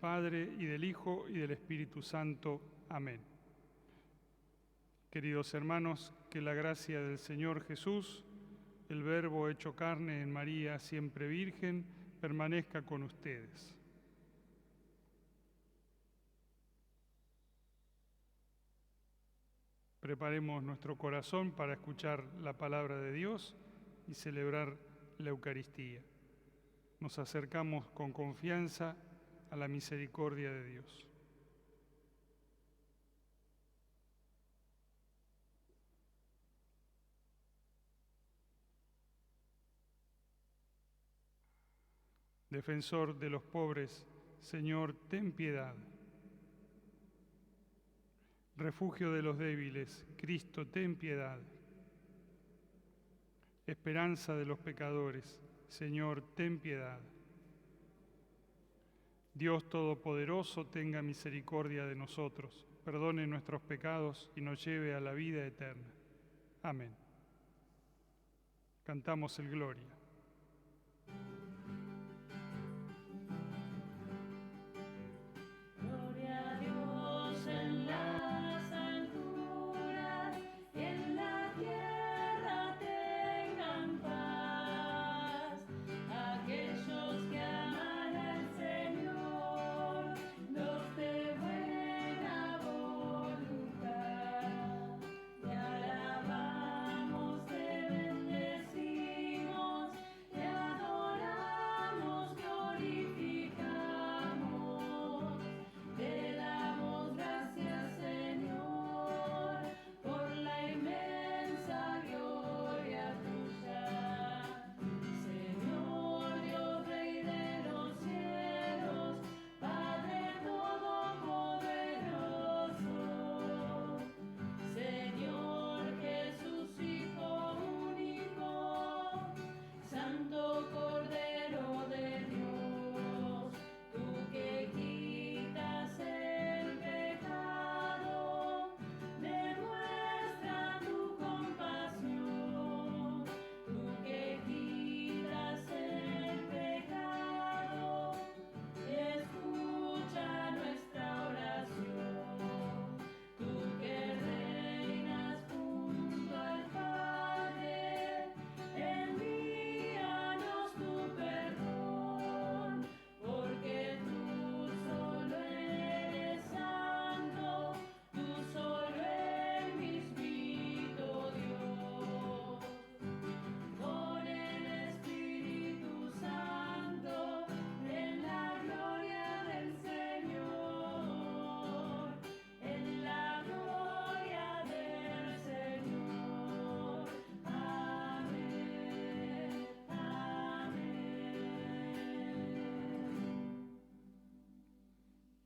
Padre, y del Hijo, y del Espíritu Santo. Amén. Queridos hermanos, que la gracia del Señor Jesús, el Verbo hecho carne en María, siempre Virgen, permanezca con ustedes. Preparemos nuestro corazón para escuchar la palabra de Dios y celebrar la Eucaristía. Nos acercamos con confianza a la misericordia de Dios. Defensor de los pobres, Señor, ten piedad. Refugio de los débiles, Cristo, ten piedad. Esperanza de los pecadores, Señor, ten piedad. Dios Todopoderoso, tenga misericordia de nosotros, perdone nuestros pecados y nos lleve a la vida eterna. Amén. Cantamos el Gloria.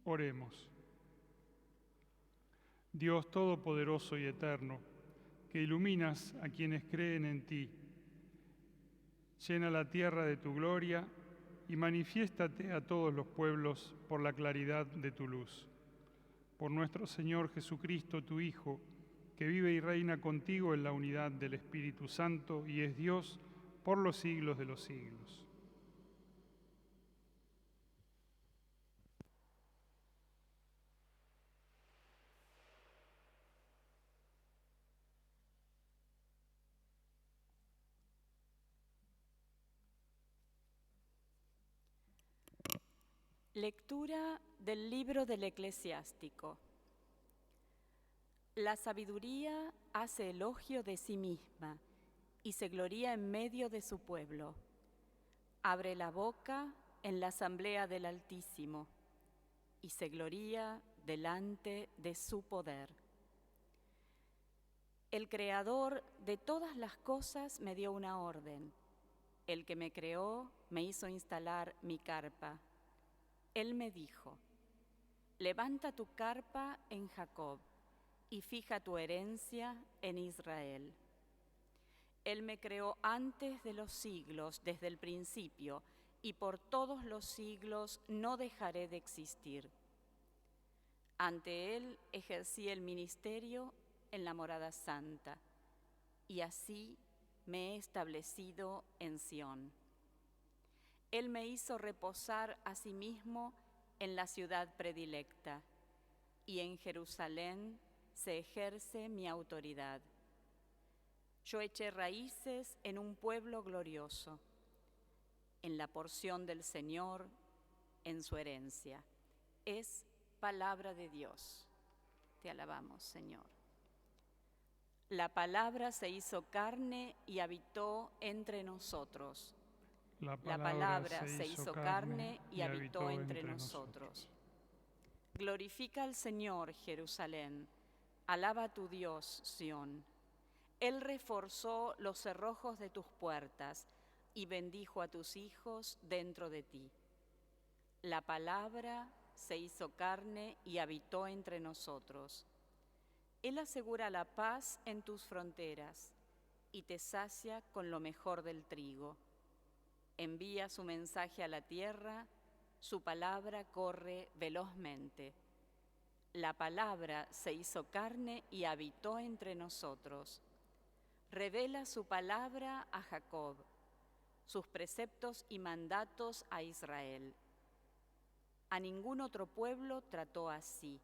Oremos. Dios Todopoderoso y Eterno, que iluminas a quienes creen en ti, llena la tierra de tu gloria y manifiéstate a todos los pueblos por la claridad de tu luz. Por nuestro Señor Jesucristo, tu Hijo, que vive y reina contigo en la unidad del Espíritu Santo y es Dios por los siglos de los siglos. Lectura del libro del Eclesiástico. La sabiduría hace elogio de sí misma y se gloría en medio de su pueblo. Abre la boca en la asamblea del Altísimo y se gloría delante de su poder. El Creador de todas las cosas me dio una orden. El que me creó me hizo instalar mi carpa. Él me dijo: levanta tu carpa en Jacob y fija tu herencia en Israel. Él me creó antes de los siglos, desde el principio, y por todos los siglos no dejaré de existir. Ante Él ejercí el ministerio en la morada santa, y así me he establecido en Sión. Él me hizo reposar a sí mismo en la ciudad predilecta, y en Jerusalén se ejerce mi autoridad. Yo eché raíces en un pueblo glorioso, en la porción del Señor, en su herencia. Es palabra de Dios. Te alabamos, Señor. La palabra se hizo carne y habitó entre nosotros. La palabra se hizo carne y habitó entre nosotros. Glorifica al Señor, Jerusalén. Alaba a tu Dios, Sión. Él reforzó los cerrojos de tus puertas y bendijo a tus hijos dentro de ti. La palabra se hizo carne y habitó entre nosotros. Él asegura la paz en tus fronteras y te sacia con lo mejor del trigo. Envía su mensaje a la tierra, su palabra corre velozmente. La palabra se hizo carne y habitó entre nosotros. Revela su palabra a Jacob, sus preceptos y mandatos a Israel. A ningún otro pueblo trató así,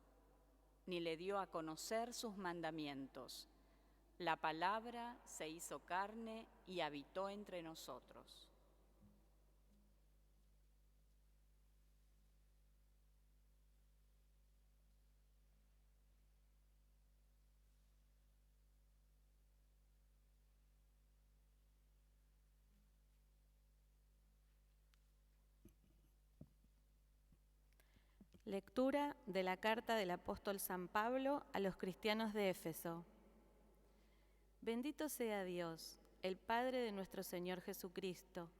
ni le dio a conocer sus mandamientos. La palabra se hizo carne y habitó entre nosotros. Lectura de la carta del apóstol San Pablo a los cristianos de Éfeso. Bendito sea Dios, el Padre de nuestro Señor Jesucristo,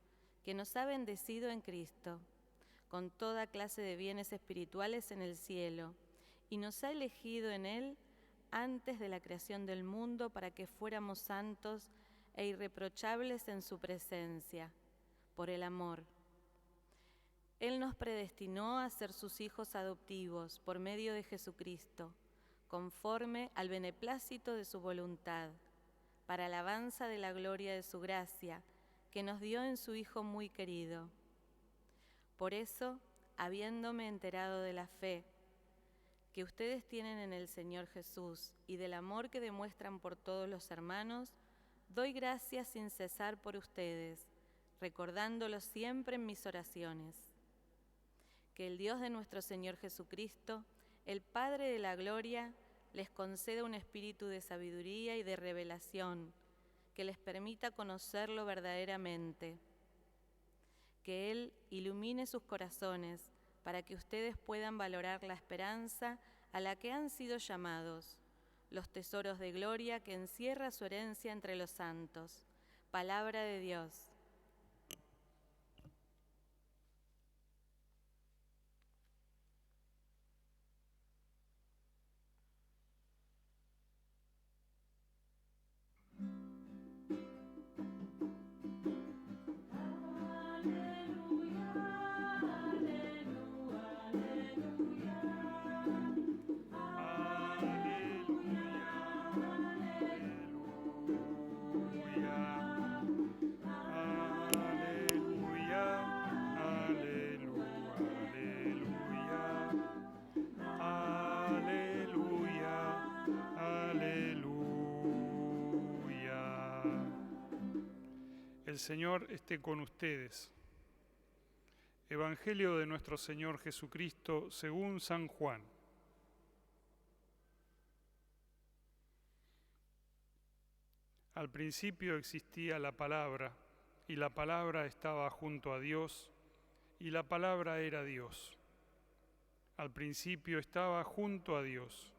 que nos ha bendecido en Cristo, con toda clase de bienes espirituales en el cielo, y nos ha elegido en Él antes de la creación del mundo para que fuéramos santos e irreprochables en su presencia, por el amor. Él nos predestinó a ser sus hijos adoptivos por medio de Jesucristo, conforme al beneplácito de su voluntad, para alabanza de la gloria de su gracia, que nos dio en su Hijo muy querido. Por eso, habiéndome enterado de la fe que ustedes tienen en el Señor Jesús y del amor que demuestran por todos los hermanos, doy gracias sin cesar por ustedes, recordándolos siempre en mis oraciones. Que el Dios de nuestro Señor Jesucristo, el Padre de la gloria, les conceda un espíritu de sabiduría y de revelación, que les permita conocerlo verdaderamente. Que Él ilumine sus corazones para que ustedes puedan valorar la esperanza a la que han sido llamados, los tesoros de gloria que encierra su herencia entre los santos. Palabra de Dios. El Señor esté con ustedes. Evangelio de nuestro Señor Jesucristo según San Juan. Al principio existía la palabra, y la palabra estaba junto a Dios, y la palabra era Dios. Al principio estaba junto a Dios.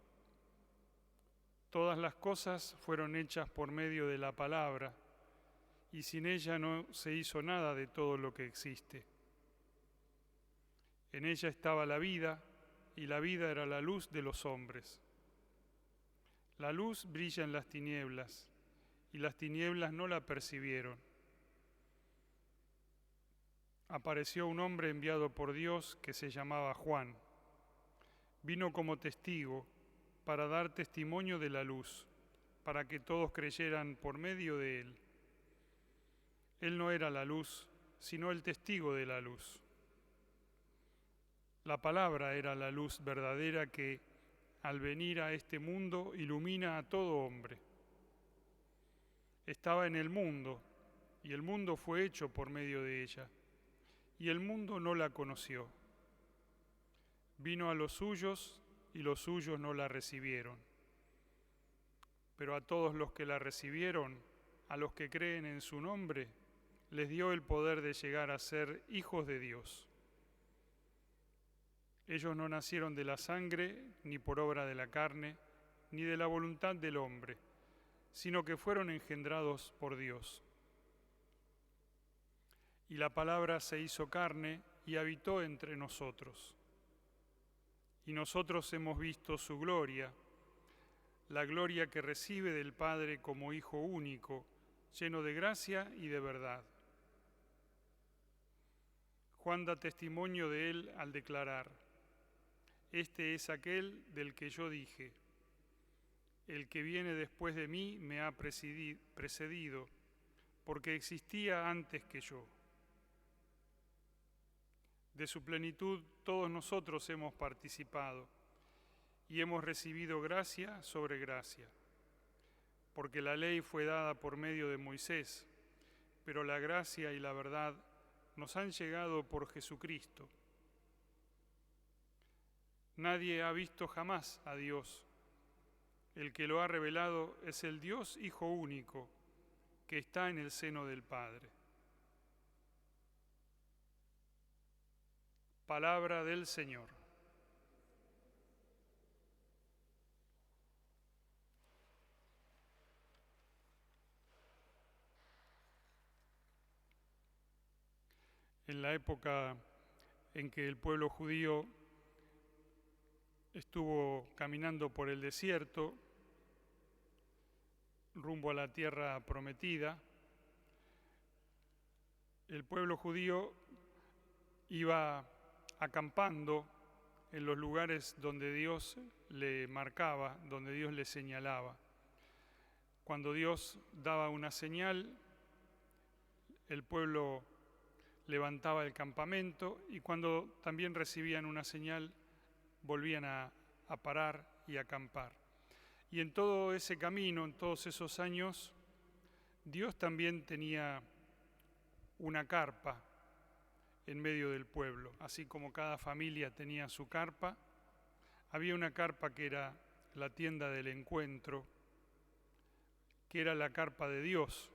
Todas las cosas fueron hechas por medio de la palabra, y sin ella no se hizo nada de todo lo que existe. En ella estaba la vida, y la vida era la luz de los hombres. La luz brilla en las tinieblas, y las tinieblas no la percibieron. Apareció un hombre enviado por Dios que se llamaba Juan. Vino como testigo para dar testimonio de la luz, para que todos creyeran por medio de él. Él no era la luz, sino el testigo de la luz. La palabra era la luz verdadera que, al venir a este mundo, ilumina a todo hombre. Estaba en el mundo, y el mundo fue hecho por medio de ella, y el mundo no la conoció. Vino a los suyos, y los suyos no la recibieron. Pero a todos los que la recibieron, a los que creen en su nombre, les dio el poder de llegar a ser hijos de Dios. Ellos no nacieron de la sangre, ni por obra de la carne, ni de la voluntad del hombre, sino que fueron engendrados por Dios. Y la palabra se hizo carne y habitó entre nosotros. Y nosotros hemos visto su gloria, la gloria que recibe del Padre como Hijo único, lleno de gracia y de verdad. Juan da testimonio de él al declarar: este es aquel del que yo dije, el que viene después de mí me ha precedido, porque existía antes que yo. De su plenitud todos nosotros hemos participado y hemos recibido gracia sobre gracia, porque la ley fue dada por medio de Moisés, pero la gracia y la verdad nos han llegado por Jesucristo. Nadie ha visto jamás a Dios. El que lo ha revelado es el Dios Hijo único, que está en el seno del Padre. Palabra del Señor. En la época en que el pueblo judío estuvo caminando por el desierto, rumbo a la tierra prometida, el pueblo judío iba acampando en los lugares donde Dios le marcaba, donde Dios le señalaba. Cuando Dios daba una señal, el pueblo levantaba el campamento, y cuando también recibían una señal, volvían a parar y a acampar. Y en todo ese camino, en todos esos años, Dios también tenía una carpa en medio del pueblo. Así como cada familia tenía su carpa, había una carpa que era la tienda del encuentro, que era la carpa de Dios,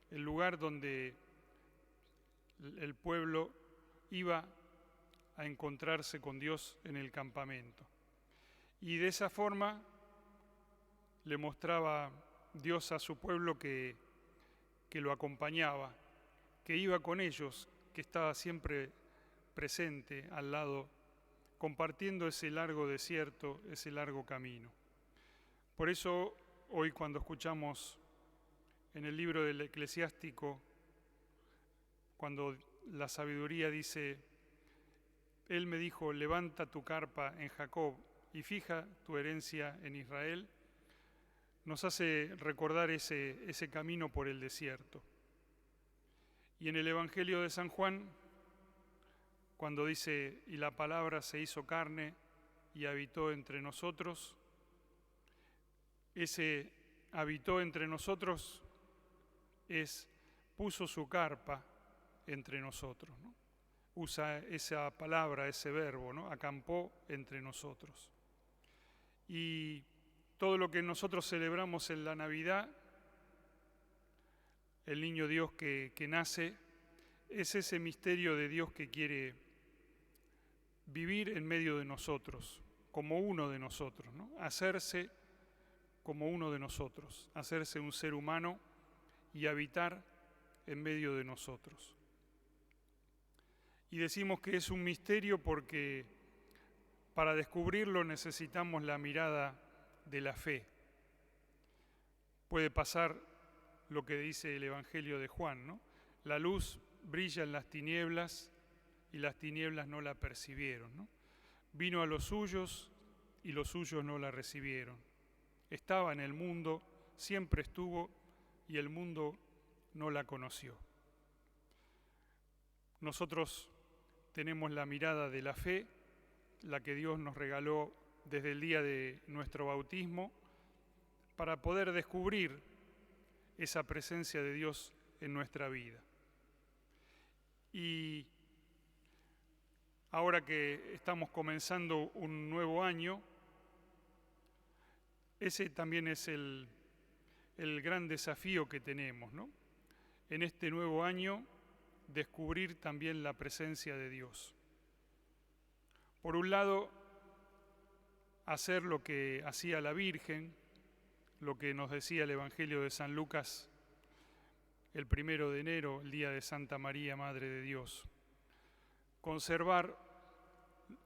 el lugar donde el pueblo iba a encontrarse con Dios en el campamento. Y de esa forma le mostraba Dios a su pueblo que lo acompañaba, que iba con ellos, que estaba siempre presente al lado, compartiendo ese largo desierto, ese largo camino. Por eso hoy, cuando escuchamos en el libro del Eclesiástico, cuando la sabiduría dice: Él me dijo, levanta tu carpa en Jacob y fija tu herencia en Israel, nos hace recordar ese camino por el desierto. Y en el Evangelio de San Juan, cuando dice: y la palabra se hizo carne y habitó entre nosotros, ese habitó entre nosotros puso su carpa entre nosotros, ¿no? Usa esa palabra, ese verbo, ¿no? Acampó entre nosotros. Y todo lo que nosotros celebramos en la Navidad, el niño Dios que nace, es ese misterio de Dios que quiere vivir en medio de nosotros, como uno de nosotros, ¿no? Hacerse como uno de nosotros, hacerse un ser humano y habitar en medio de nosotros. Y decimos que es un misterio porque para descubrirlo necesitamos la mirada de la fe. Puede pasar lo que dice el Evangelio de Juan, ¿no? La luz brilla en las tinieblas y las tinieblas no la percibieron, ¿no? Vino a los suyos y los suyos no la recibieron. Estaba en el mundo, siempre estuvo, y el mundo no la conoció. Nosotros tenemos la mirada de la fe la que Dios nos regaló desde el día de nuestro bautismo, para poder descubrir esa presencia de Dios en nuestra vida. Y ahora que estamos comenzando un nuevo año, ese también es el gran desafío que tenemos, ¿no? En este nuevo año, descubrir también la presencia de Dios. Por un lado, hacer lo que hacía la Virgen, lo que nos decía el Evangelio de San Lucas el 1 de enero, el día de Santa María, Madre de Dios. Conservar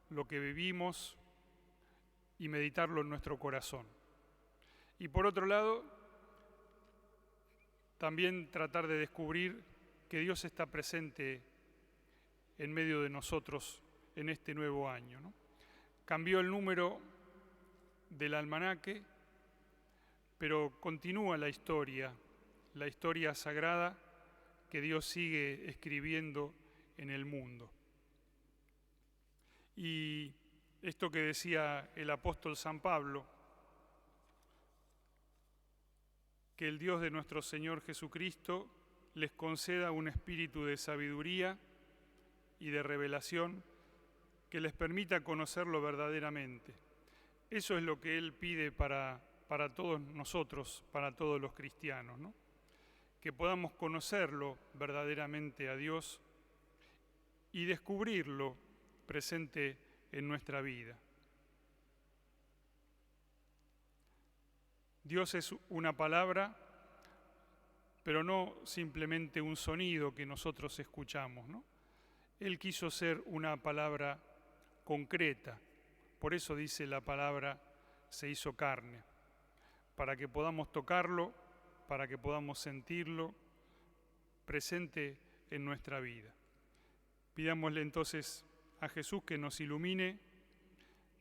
lo que vivimos y meditarlo en nuestro corazón. Y por otro lado, también tratar de descubrir que Dios está presente en medio de nosotros en este nuevo año, ¿no? Cambió el número del almanaque, pero continúa la historia sagrada que Dios sigue escribiendo en el mundo. Y esto que decía el apóstol San Pablo, que el Dios de nuestro Señor Jesucristo les conceda un espíritu de sabiduría y de revelación que les permita conocerlo verdaderamente. Eso es lo que Él pide para todos nosotros, para todos los cristianos, ¿no? Que podamos conocerlo verdaderamente a Dios y descubrirlo presente en nuestra vida. Dios es una palabra, pero no simplemente un sonido que nosotros escuchamos, ¿no? Él quiso ser una palabra concreta, por eso dice la palabra se hizo carne, para que podamos tocarlo, para que podamos sentirlo presente en nuestra vida. Pidámosle entonces a Jesús que nos ilumine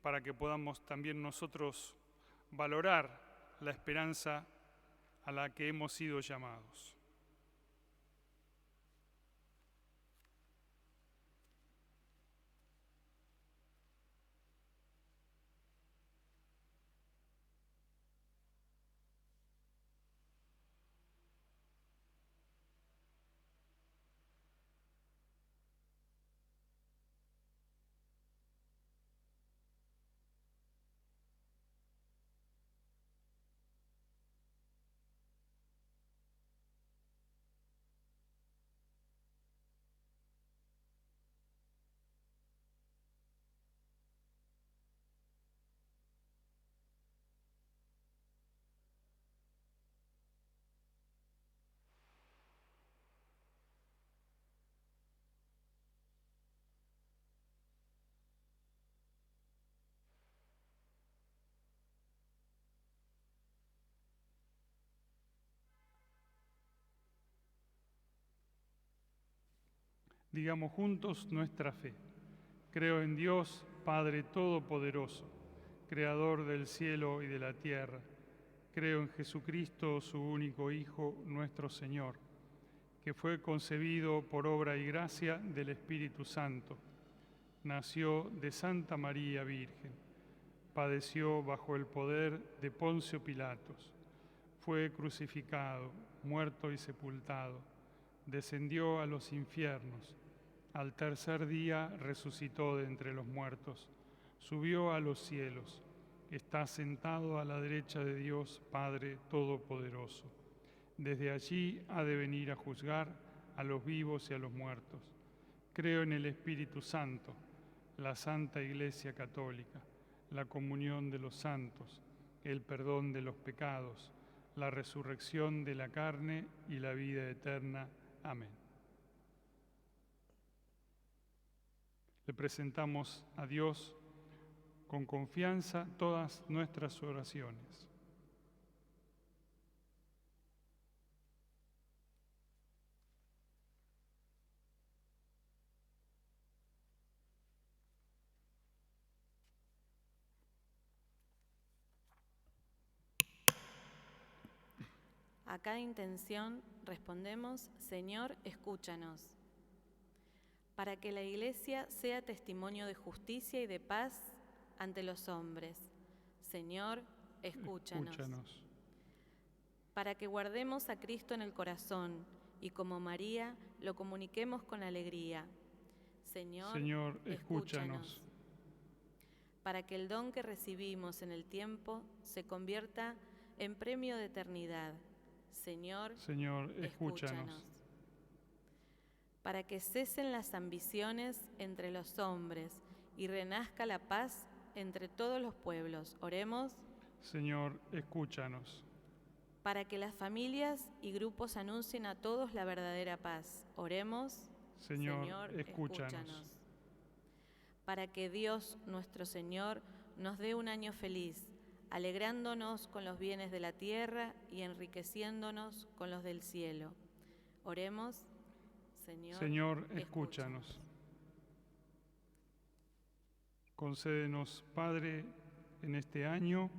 para que podamos también nosotros valorar la esperanza a la que hemos sido llamados. Digamos juntos nuestra fe. Creo en Dios, Padre Todopoderoso, Creador del cielo y de la tierra. Creo en Jesucristo, su único Hijo, nuestro Señor, que fue concebido por obra y gracia del Espíritu Santo. Nació de Santa María Virgen. Padeció bajo el poder de Poncio Pilatos. Fue crucificado, muerto y sepultado. Descendió a los infiernos. Al tercer día resucitó de entre los muertos, subió a los cielos, está sentado a la derecha de Dios Padre Todopoderoso. Desde allí ha de venir a juzgar a los vivos y a los muertos. Creo en el Espíritu Santo, la Santa Iglesia Católica, la comunión de los santos, el perdón de los pecados, la resurrección de la carne y la vida eterna. Amén. Le presentamos a Dios con confianza todas nuestras oraciones. A cada intención respondemos, Señor, escúchanos. para que la Iglesia sea testimonio de justicia y de paz ante los hombres. Señor, escúchanos. Para que guardemos a Cristo en el corazón y como María lo comuniquemos con alegría. Señor, escúchanos. Para que el don que recibimos en el tiempo se convierta en premio de eternidad. Señor, escúchanos. Para que cesen las ambiciones entre los hombres y renazca la paz entre todos los pueblos. Oremos. Señor, escúchanos. Para que las familias y grupos anuncien a todos la verdadera paz. Oremos. Señor, escúchanos. Para que Dios, nuestro Señor, nos dé un año feliz, alegrándonos con los bienes de la tierra y enriqueciéndonos con los del cielo. Oremos. Señor, escúchanos. Concédenos, Padre, en este año,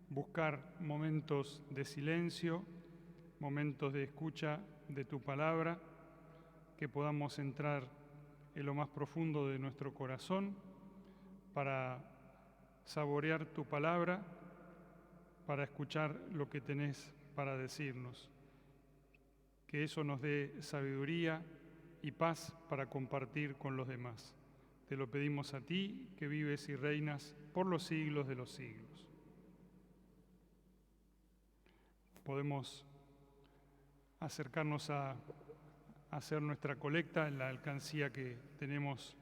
buscar momentos de silencio, momentos de escucha de tu palabra, que podamos entrar en lo más profundo de nuestro corazón para saborear tu palabra, para escuchar lo que tenés para decirnos. Que eso nos dé sabiduría y paz para compartir con los demás. Te lo pedimos a ti, que vives y reinas por los siglos de los siglos. Podemos acercarnos a hacer nuestra colecta en la alcancía que tenemos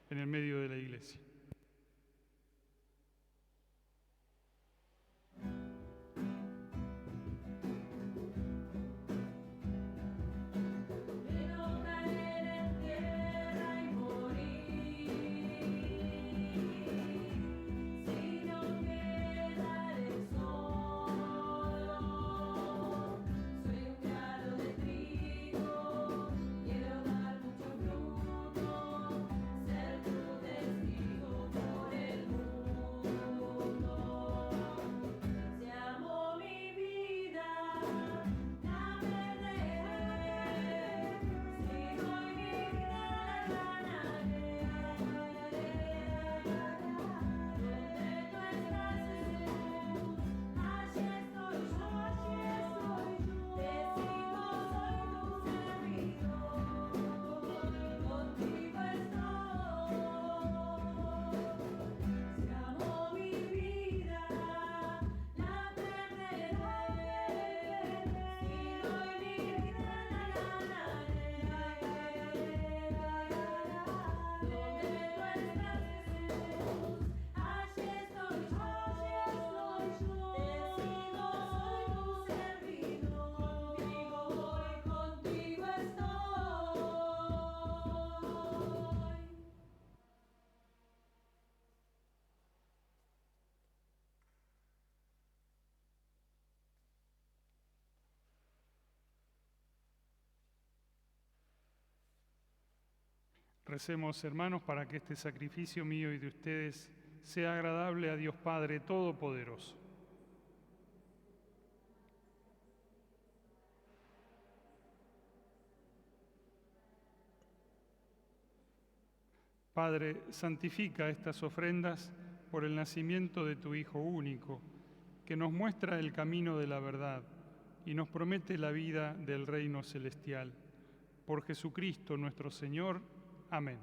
en el medio de la iglesia. Recemos, hermanos, para que este sacrificio mío y de ustedes sea agradable a Dios Padre Todopoderoso. Padre, santifica estas ofrendas por el nacimiento de tu Hijo único, que nos muestra el camino de la verdad y nos promete la vida del reino celestial. Por Jesucristo nuestro Señor. Amén.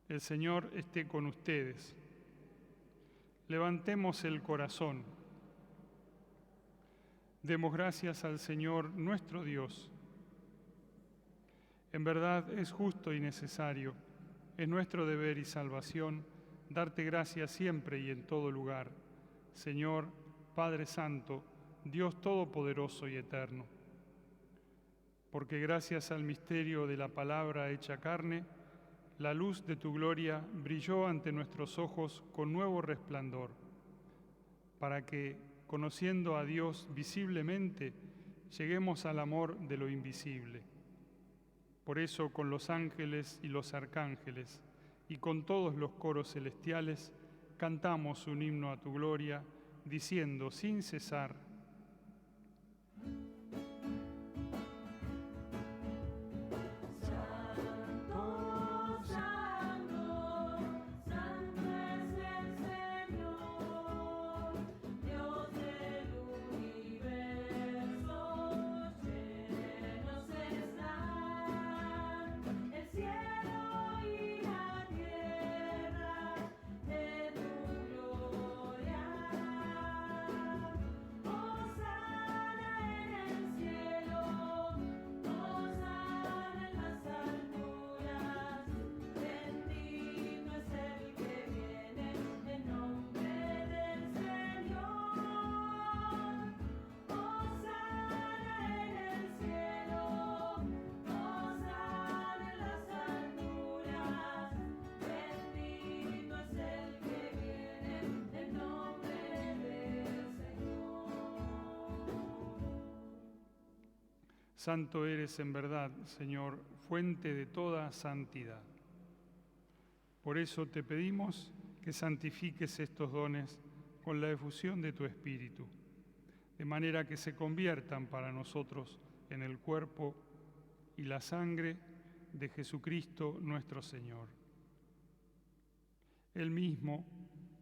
El Señor esté con ustedes. Levantemos el corazón. Demos gracias al Señor nuestro Dios. En verdad es justo y necesario, es nuestro deber y salvación, darte gracias siempre y en todo lugar, Señor, Padre Santo, Dios Todopoderoso y Eterno. Porque gracias al misterio de la palabra hecha carne, la luz de tu gloria brilló ante nuestros ojos con nuevo resplandor, para que, conociendo a Dios visiblemente, lleguemos al amor de lo invisible. Por eso, con los ángeles y los arcángeles, y con todos los coros celestiales, cantamos un himno a tu gloria, diciendo sin cesar: Santo, Santo eres en verdad, Señor, fuente de toda santidad. Por eso te pedimos que santifiques estos dones con la efusión de tu Espíritu, de manera que se conviertan para nosotros en el cuerpo y la sangre de Jesucristo nuestro Señor. Él mismo,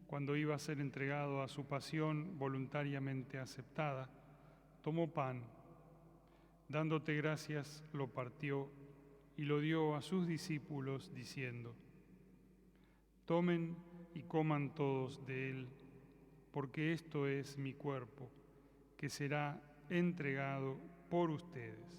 cuando iba a ser entregado a su pasión voluntariamente aceptada, tomó pan, dándote gracias, lo partió y lo dio a sus discípulos, diciendo: Tomen y coman todos de él, porque esto es mi cuerpo, que será entregado por ustedes.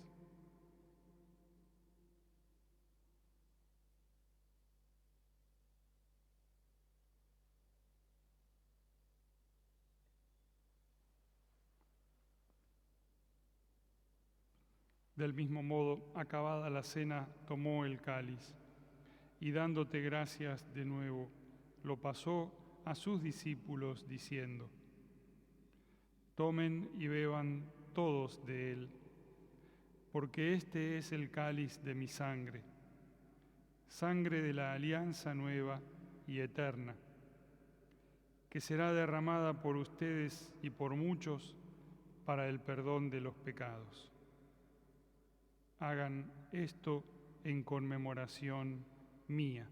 Del mismo modo, acabada la cena, tomó el cáliz y dándote gracias de nuevo, lo pasó a sus discípulos diciendo: Tomen y beban todos de él, porque este es el cáliz de mi sangre, sangre de la alianza nueva y eterna, que será derramada por ustedes y por muchos para el perdón de los pecados. Hagan esto en conmemoración mía.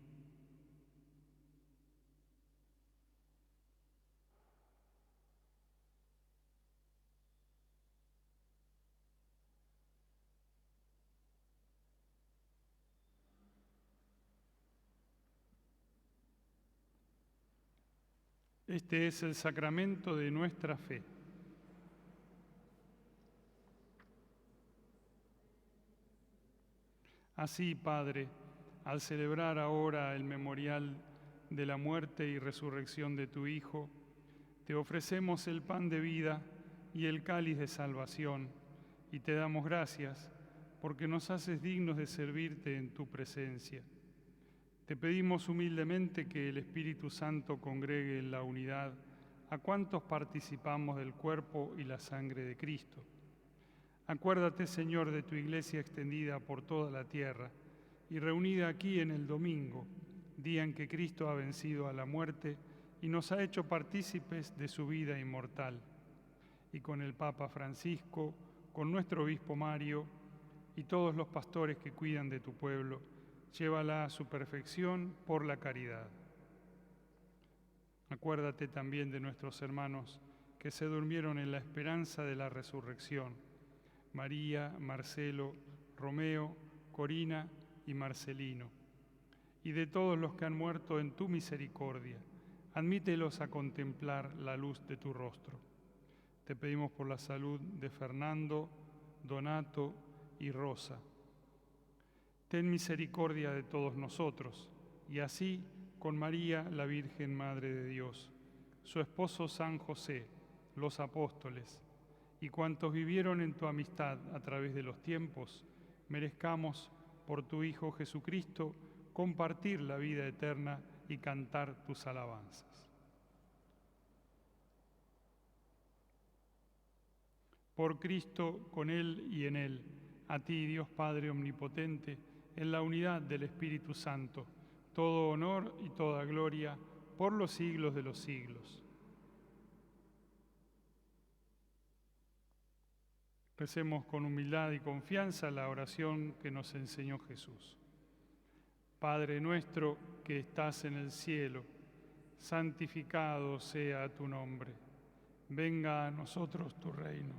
Este es el sacramento de nuestra fe. Así, Padre, al celebrar ahora el memorial de la muerte y resurrección de tu Hijo, te ofrecemos el pan de vida y el cáliz de salvación, y te damos gracias porque nos haces dignos de servirte en tu presencia. Te pedimos humildemente que el Espíritu Santo congregue en la unidad a cuantos participamos del cuerpo y la sangre de Cristo. Acuérdate, Señor, de tu Iglesia extendida por toda la tierra y reunida aquí en el domingo, día en que Cristo ha vencido a la muerte y nos ha hecho partícipes de su vida inmortal. Y con el Papa Francisco, con nuestro obispo Mario y todos los pastores que cuidan de tu pueblo, llévala a su perfección por la caridad. Acuérdate también de nuestros hermanos que se durmieron en la esperanza de la resurrección: María, Marcelo, Romeo, Corina y Marcelino, y de todos los que han muerto en tu misericordia. Admítelos a contemplar la luz de tu rostro. Te pedimos por la salud de Fernando, Donato y Rosa. Ten misericordia de todos nosotros, y así con María, la Virgen Madre de Dios, su esposo San José, los apóstoles, y cuantos vivieron en tu amistad a través de los tiempos, merezcamos, por tu Hijo Jesucristo, compartir la vida eterna y cantar tus alabanzas. Por Cristo, con Él y en Él, a ti, Dios Padre Omnipotente, en la unidad del Espíritu Santo, todo honor y toda gloria por los siglos de los siglos. Recemos con humildad y confianza la oración que nos enseñó Jesús. Padre nuestro que estás en el cielo, santificado sea tu nombre. Venga a nosotros tu reino.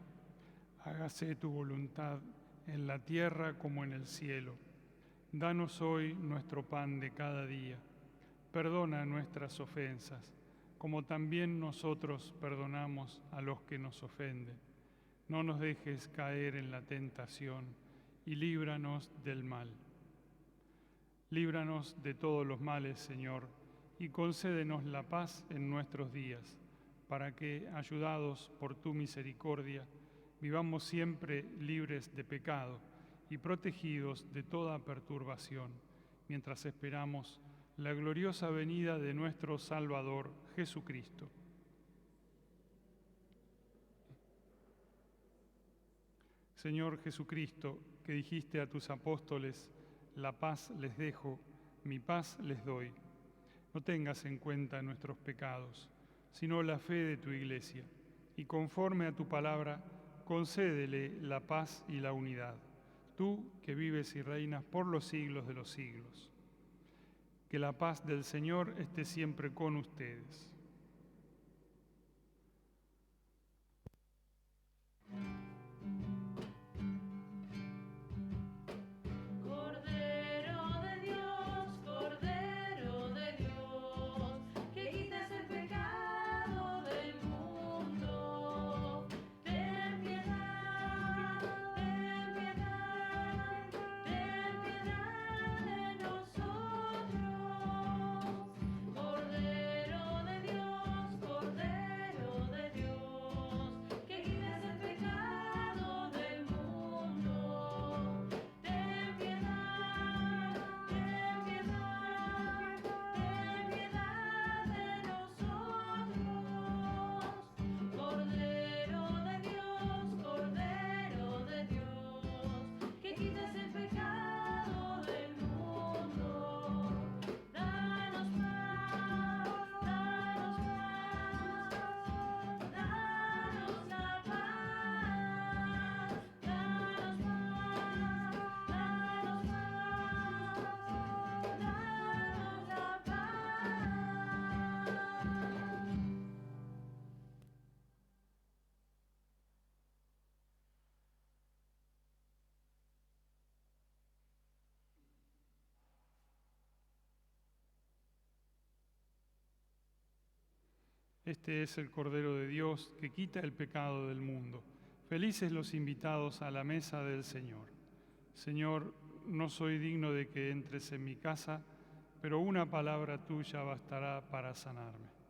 Hágase tu voluntad en la tierra como en el cielo. Danos hoy nuestro pan de cada día. Perdona nuestras ofensas, como también nosotros perdonamos a los que nos ofenden. No nos dejes caer en la tentación y líbranos del mal. Líbranos de todos los males, Señor, y concédenos la paz en nuestros días, para que, ayudados por tu misericordia, vivamos siempre libres de pecado y protegidos de toda perturbación, mientras esperamos la gloriosa venida de nuestro Salvador Jesucristo. Señor Jesucristo, que dijiste a tus apóstoles, la paz les dejo, mi paz les doy. No tengas en cuenta nuestros pecados, sino la fe de tu Iglesia, y conforme a tu palabra, concédele la paz y la unidad, tú que vives y reinas por los siglos de los siglos. Que la paz del Señor esté siempre con ustedes. Este es el Cordero de Dios que quita el pecado del mundo. Felices los invitados a la mesa del Señor. Señor, no soy digno de que entres en mi casa, pero una palabra tuya bastará para sanarme.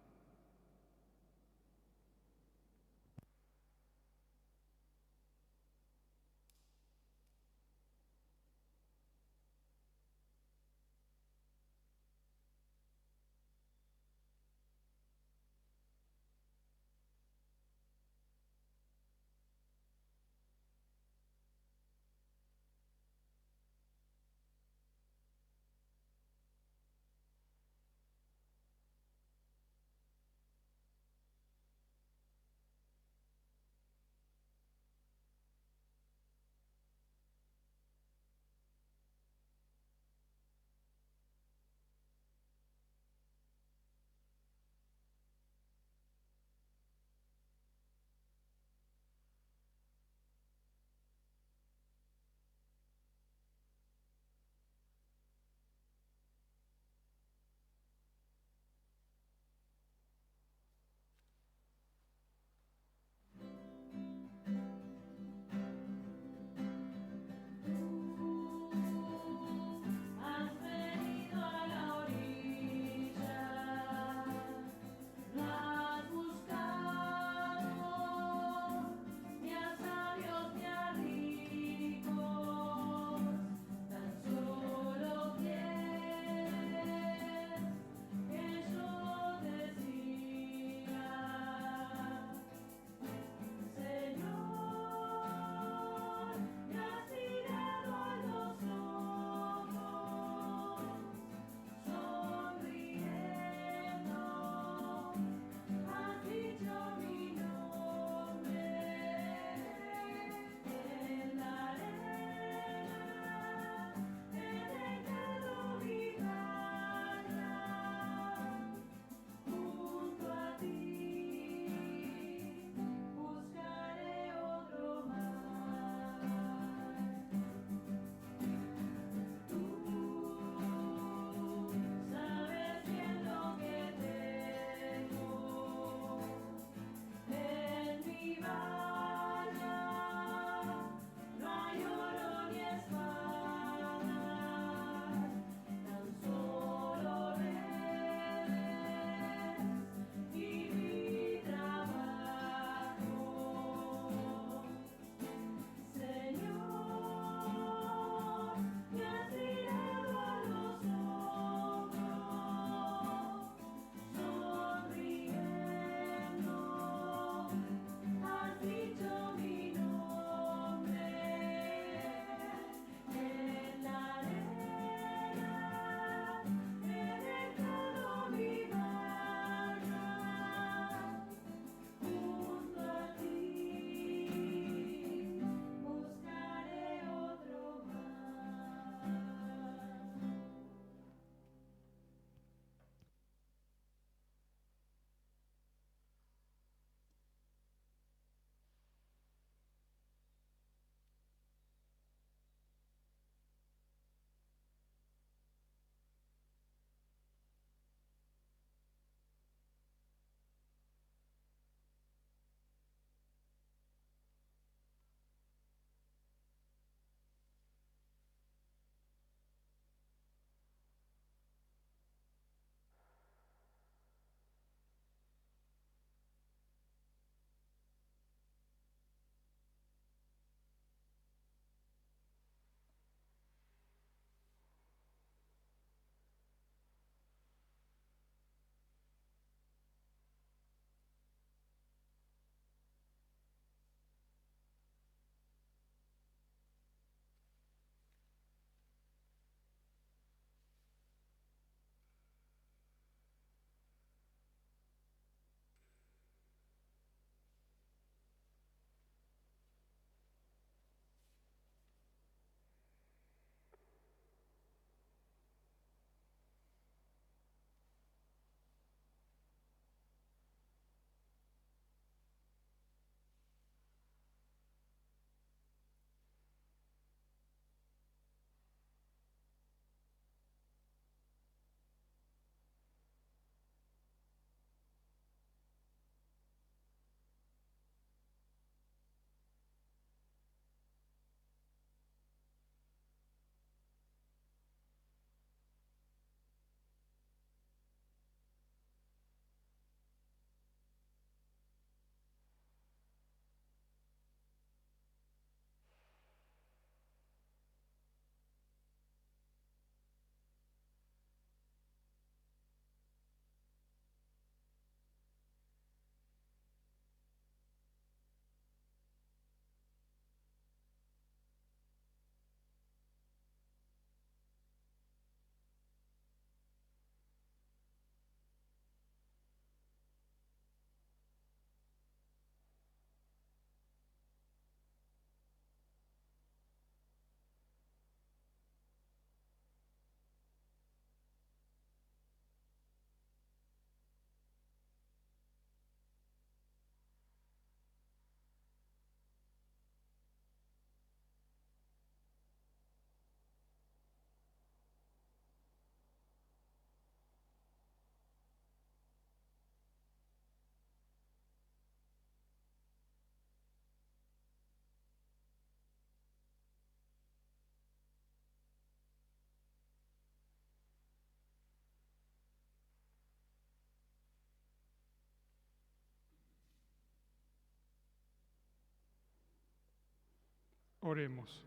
Oremos.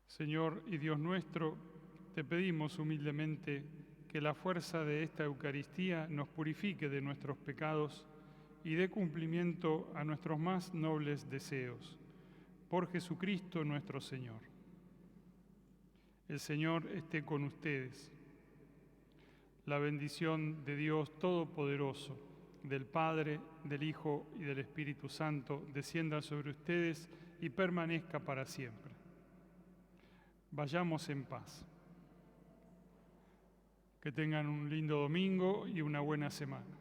Señor y Dios nuestro, te pedimos humildemente que la fuerza de esta Eucaristía nos purifique de nuestros pecados y dé cumplimiento a nuestros más nobles deseos. Por Jesucristo nuestro Señor. El Señor esté con ustedes. La bendición de Dios Todopoderoso, del Padre, del Hijo y del Espíritu Santo, descienda sobre ustedes y permanezca para siempre. Vayamos en paz. Que tengan un lindo domingo y una buena semana.